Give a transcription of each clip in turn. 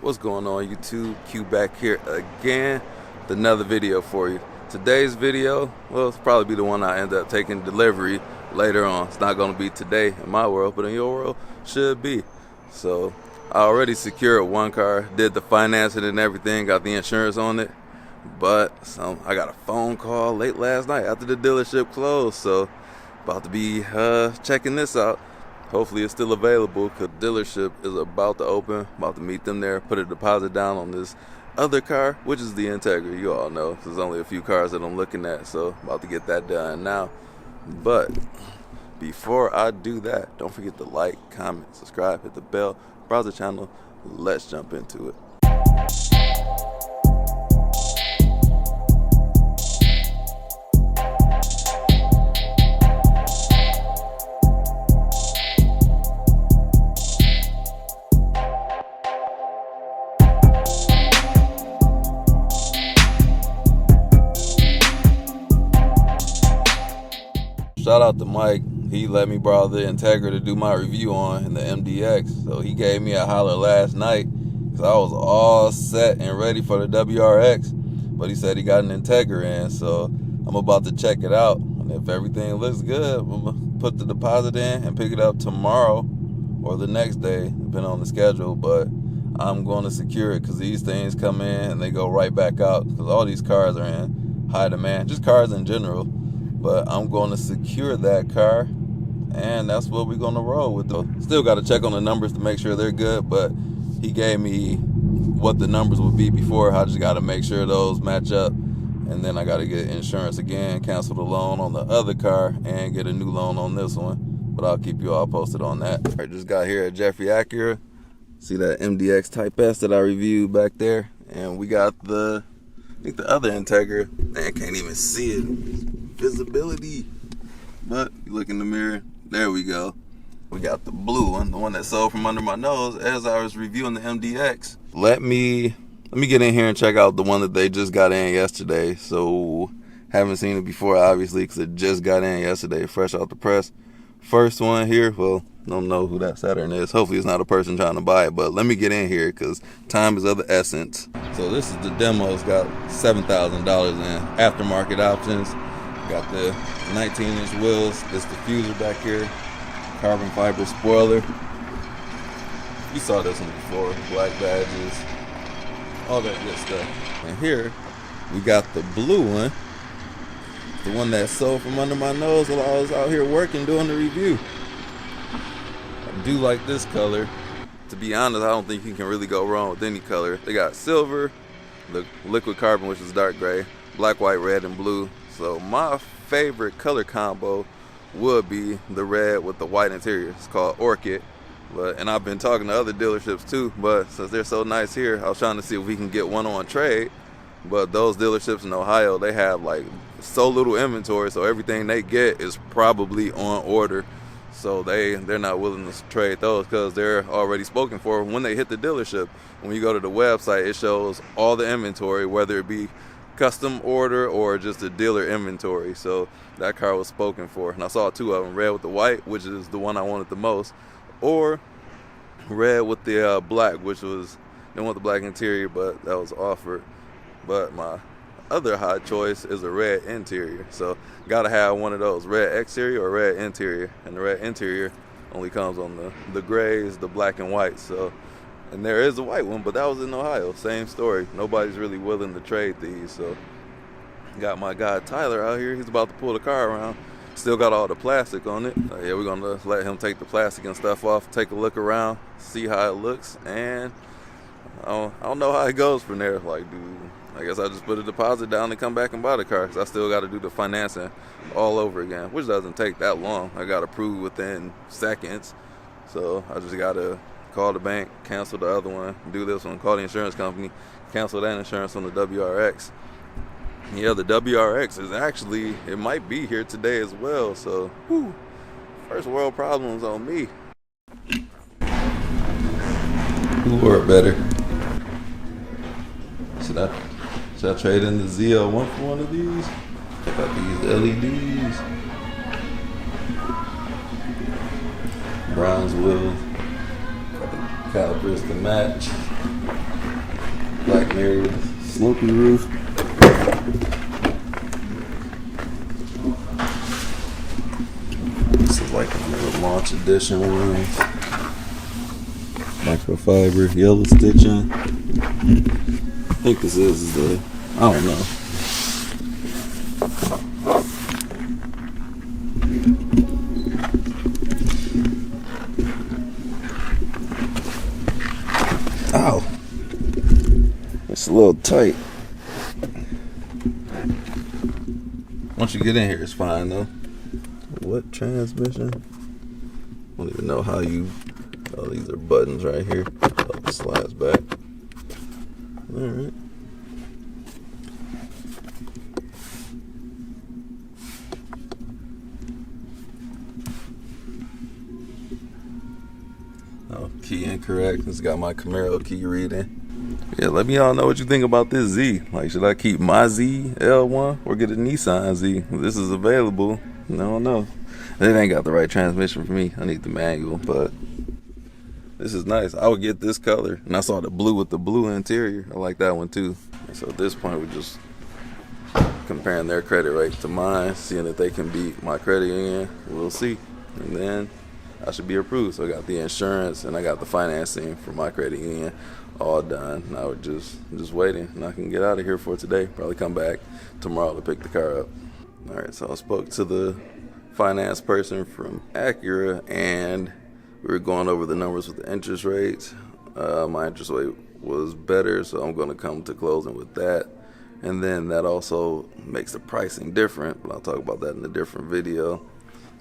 What's going on, YouTube? Q back here again with another video for you. Today's video, well, it's probably be the one I end up taking delivery later on. It's not going to be today in my world, but in your world, should be. So I already secured one car, did the financing and everything, got the insurance on it. But I got a phone call late last night after the dealership closed. So about to be checking this out. Hopefully it's still available because the dealership is about to open. About to meet them there, put a deposit down on this other car, which is the Integra. You all know there's only a few cars that I'm looking at, so about to get that done now. But before I do that, don't forget to like, comment, subscribe, hit the bell, browse the channel. Let's jump into it. Shout out to Mike. He let me borrow the Integra to do my review on in the MDX. So he gave me a holler last night because I was all set and ready for the WRX. But he said he got an Integra in, so I'm about to check it out. And if everything looks good, I'm going to put the deposit in and pick it up tomorrow or the next day, depending on the schedule. But I'm going to secure it because these things come in and they go right back out because all these cars are in high demand, just cars in general. But I'm going to secure that car, and that's what we're going to roll with. Though still got to check on the numbers to make sure they're good, but he gave me what the numbers would be before. I just got to make sure those match up, and then I got to get insurance again, cancel the loan on the other car, and get a new loan on this one. But I'll keep you all posted on that. I just got here at Jeffrey Acura. See that MDX Type S that I reviewed back there, and we got I think the other Integra. Man, can't even see it. Visibility. But you look in the mirror, there we go. We got the blue one, the one that sold from under my nose as I was reviewing the MDX. Let me get in here and check out the one that they just got in yesterday. So haven't seen it before, obviously, because it just got in yesterday, fresh out the press. First one here, well, don't know who that Saturn is. Hopefully it's not a person trying to buy it, but let me get in here because time is of the essence. So this is the demo. It's got $7,000 in aftermarket options. Got the 19-inch wheels, this diffuser back here, carbon fiber spoiler. You saw this one before, black badges, all that good stuff. And here, we got the blue one, the one that sold from under my nose while I was out here working doing the review. I do like this color. To be honest, I don't think you can really go wrong with any color. They got silver, the liquid carbon, which is dark gray, black, white, red, and blue. So my favorite color combo would be the red with the white interior. It's called Orchid. And I've been talking to other dealerships too, but since they're so nice here, I was trying to see if we can get one on trade. But those dealerships in Ohio, they have like so little inventory, so everything they get is probably on order. So they're not willing to trade those because they're already spoken for when they hit the dealership. When you go to the website, it shows all the inventory, whether it be custom order or just a dealer inventory. So that car was spoken for, and I saw two of them, red with the white, which is the one I wanted the most, or red with the black, which was, didn't want the black interior, but that was offered. But my other hot choice is a red interior, so gotta have one of those, red exterior or red interior. And the red interior only comes on the grays, the black and white. So, and there is a white one, but that was in Ohio. Same story. Nobody's really willing to trade these. So got my guy Tyler out here. He's about to pull the car around. Still got all the plastic on it. Yeah, we're gonna let him take the plastic and stuff off, take a look around, see how it looks, and I don't know how it goes from there. Like, I guess I just put a deposit down and come back and buy the car because I still got to do the financing all over again, which doesn't take that long. I got approved within seconds. So I just got to call the bank, cancel the other one, do this one, call the insurance company, cancel that insurance on the WRX. Yeah, the WRX is actually, it might be here today as well. So, whew, first world problems on me. Who worked better? Should I trade in the ZL1 for one of these? Check out these LEDs. Bronze wheels. Calipers to match. Black mirrors, slopey roof. This is like one of the launch edition ones. Microfiber, yellow stitching. I think this is the, I don't know. Ow. It's a little tight. Once you get in here, it's fine though. What transmission? I don't even know how you. Oh, these are buttons right here. Oh, it slides back. Alright. Oh, key incorrect. It's got my Camaro key reading. Yeah, let me all know what you think about this Z. Like, should I keep my Z L1 or get a Nissan Z? This is available. No. It ain't got the right transmission for me. I need the manual, but this is nice. I would get this color. And I saw the blue with the blue interior. I like that one too. And so at this point, we're just comparing their credit rate to mine, seeing if they can beat my credit union. We'll see. And then I should be approved. So I got the insurance and I got the financing for my credit union all done. Now we're just waiting, and I can get out of here for today. Probably come back tomorrow to pick the car up. All right, so I spoke to the finance person from Acura, and we were going over the numbers with the interest rates. My interest rate was better, so I'm going to come to closing with that. And then that also makes the pricing different, but I'll talk about that in a different video.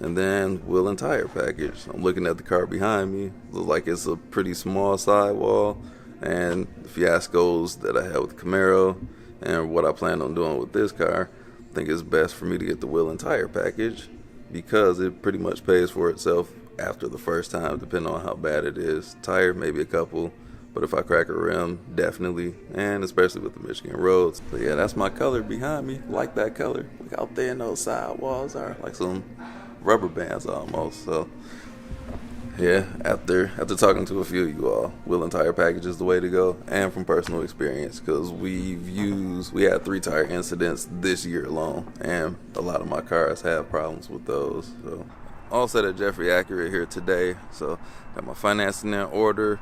And then wheel and tire package. I'm looking at the car behind me. Looks like it's a pretty small sidewall. And the fiascos that I had with Camaro and what I plan on doing with this car, I think it's best for me to get the wheel and tire package because it pretty much pays for itself after the first time, depending on how bad it is. Tire, maybe a couple, but if I crack a rim, definitely, and especially with the Michigan roads. But yeah, that's my color behind me. Like that color. Look out there in those sidewalls are like some rubber bands almost. So yeah, after talking to a few of you all, wheel and tire package is the way to go, and from personal experience, because we had 3 tire incidents this year alone, and a lot of my cars have problems with those. So all set at Jeffrey Acura here today. So got my financing in order,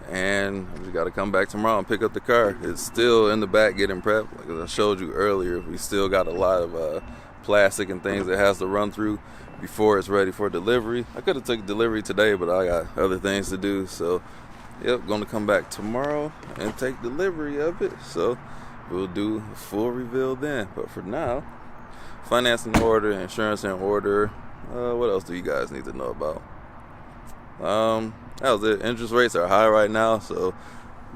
and I just got to come back tomorrow and pick up the car. It's still in the back getting prepped. Like I showed you earlier, we still got a lot of plastic and things that has to run through before it's ready for delivery. I could have took delivery today, but I got other things to do. So yep, gonna come back tomorrow and take delivery of it. So we'll do a full reveal then. But for now, financing in order, insurance in order. What else do you guys need to know about? That was it. Interest rates are high right now, so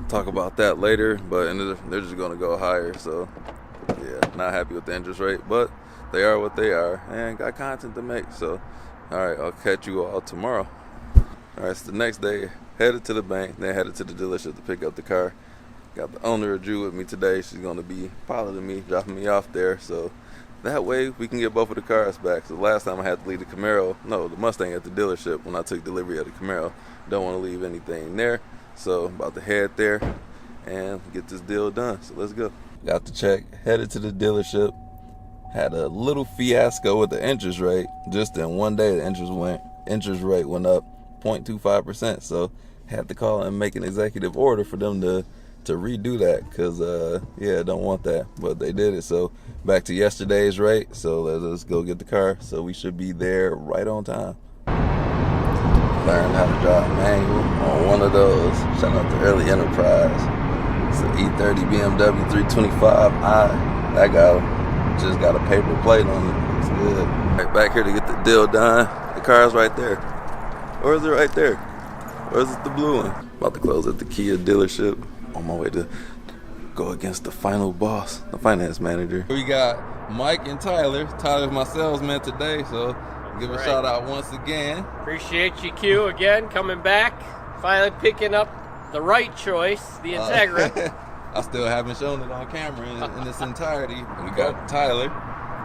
talk about that later, but they're just gonna go higher. So yeah, not happy with the interest rate, but they are what they are, and got content to make. So all right, I'll catch you all tomorrow. All right, so the next day, headed to the bank, then headed to the dealership to pick up the car. Got the owner of Drew with me today. She's going to be piloting me, dropping me off there, so that way we can get both of the cars back. So the last time I had to leave the Mustang at the dealership when I took delivery of the Camaro. Don't want to leave anything there, so I'm about to head there and get this deal done. So let's go. Got the check, headed to the dealership. Had a little fiasco with the interest rate. Just in one day, the interest rate went up 0.25%. So had to call and make an executive order for them to redo that, because don't want that, but they did it. So back to yesterday's rate. So let us go get the car. So we should be there right on time. Learned how to drive manual on one of those. Shout out to Early Enterprise. It's an E30 BMW 325i. That guy just got a paper plate on it. It's good. Right back here to get the deal done. The car's right there. Or is it right there? Or is it the blue one? About to close at the Kia dealership. On my way to go against the final boss, the finance manager. We got Mike and Tyler. Tyler's my salesman today, so give a shout out once again. Appreciate you, Q, again, coming back. Finally picking up the right choice, the Integra. I still haven't shown it on camera in its entirety. We got Tyler.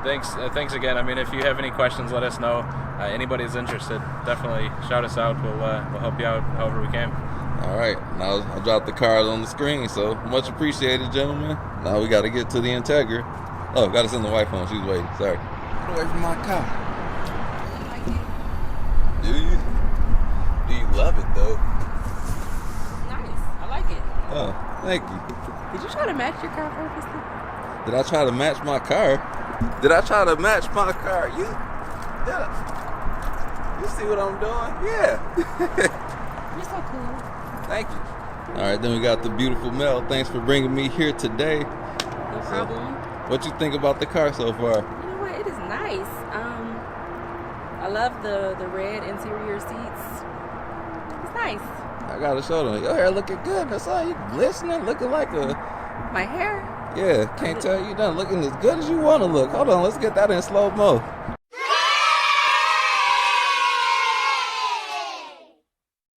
Thanks again. I mean, if you have any questions, let us know. Anybody's interested, definitely shout us out. We'll help you out however we can. All right, now I dropped the card on the screen, so much appreciated, gentlemen. Now we got to get to the Integra. Oh, got to send the wife home. She's waiting. Sorry. Get away from my car. Do you? Do you love it though? Nice. I like it. Oh, thank you. Did you try to match your car purposely? Did I try to match my car? Did I try to match my car? You see what I'm doing? Yeah. You're so cool. Thank you. All right, then we got the beautiful Mel. Thanks for bringing me here today. No problem. What you think about the car so far? You know what? It is nice. I love the red interior seats. It's nice. I gotta show them. Your hair looking good. That's all you glistening, looking like a. My hair? Yeah, can't tell you done looking as good as you want to look. Hold on, let's get that in slow mo.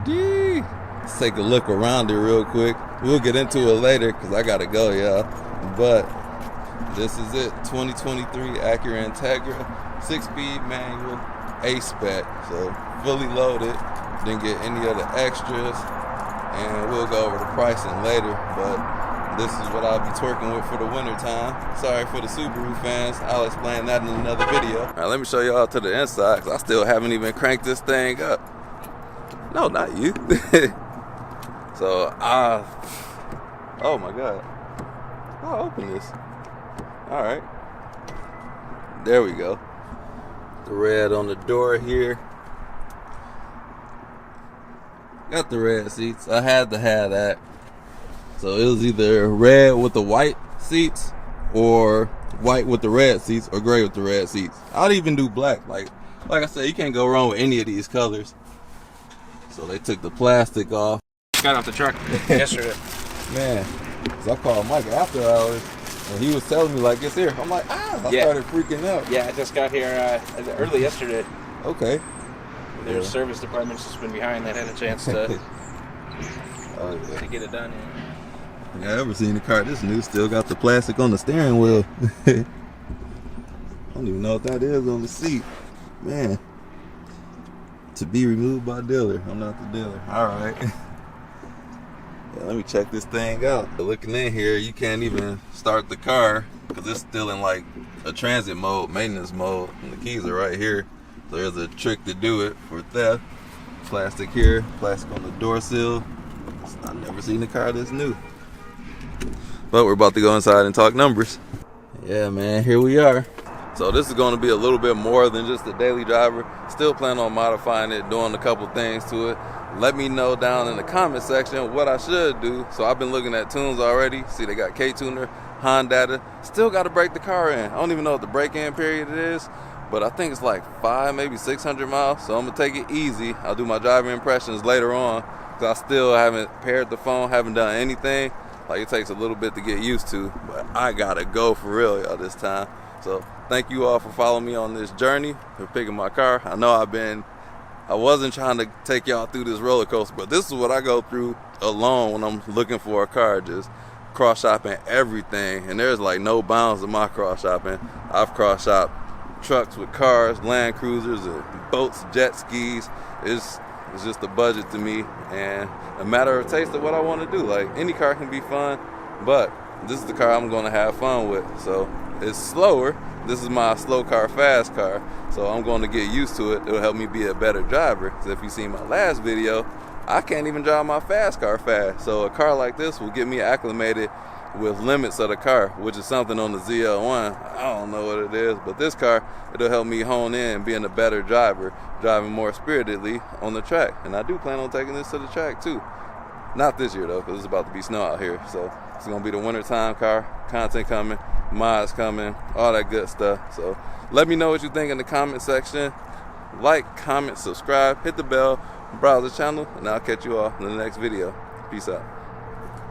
Let's take a look around it real quick. We'll get into it later because I gotta go, y'all. But this is it, 2023 Acura Integra, 6-speed manual, A spec. So fully loaded. Didn't get any of the extras, and we'll go over the pricing later. But this is what I'll be twerking with for the winter time. Sorry for the Subaru fans. I'll explain that in another video. All right, let me show y'all to the inside because I still haven't even cranked this thing up. No, not you. So, oh my God. I'll open this. All right. There we go. The red on the door here. Got the red seats. I had to have that. So it was either red with the white seats or white with the red seats or gray with the red seats. I'd even do black. Like I said, you can't go wrong with any of these colors. So they took the plastic off. Got off the truck yesterday. Man, cause I called Mike after hours and he was telling me like it's here. I'm like, I started freaking out. Yeah, I just got here early yesterday. Okay. Their service department's just been behind. They had a chance to to get it done. Yeah, I ever seen the car this new still got the plastic on the steering wheel. I don't even know what that is on the seat. Man. To be removed by dealer. I'm not the dealer. Alright. Yeah, let me check this thing out. Looking in here, you can't even start the car because it's still in like a transit mode, maintenance mode, and the keys are right here. So there's a trick to do it for theft. Plastic here, plastic on the door sill. I've never seen a car this new. But we're about to go inside and talk numbers. Yeah, man, here we are. So this is going to be a little bit more than just a daily driver. Still plan on modifying it, doing a couple things to it. Let me know down in the comment section what I should do. So I've been looking at tunes already. See, they got K-Tuner, Honda. Still got to break the car in. I don't even know what the break-in period is, but I think it's like 5, maybe 600 miles. So I'm going to take it easy. I'll do my driver impressions later on because I still haven't paired the phone, haven't done anything. Like, it takes a little bit to get used to, but I got to go for real, y'all, this time. So thank you all for following me on this journey, for picking my car. I know I wasn't trying to take y'all through this roller coaster, but this is what I go through alone when I'm looking for a car, just cross-shopping everything. And there's like no bounds to my cross-shopping. I've cross-shopped trucks with cars, Land Cruisers, boats, jet skis. It's just a budget to me and a matter of taste of what I want to do. Like, any car can be fun, but this is the car I'm going to have fun with. So it's slower. This is my slow car, fast car. So I'm going to get used to it. It'll help me be a better driver. Because if you seen my last video, I can't even drive my fast car fast. So a car like this will get me acclimated with limits of the car, which is something on the ZL1. I don't know what it is, but this car, it'll help me hone in being a better driver, driving more spiritedly on the track. And I do plan on taking this to the track too. Not this year though, because it's about to be snow out here. So it's gonna be the wintertime car, content coming, mods coming, all that good stuff. So let me know what you think in the comment section. Like, comment, subscribe, hit the bell, browse the channel, and I'll catch you all in the next video. Peace out.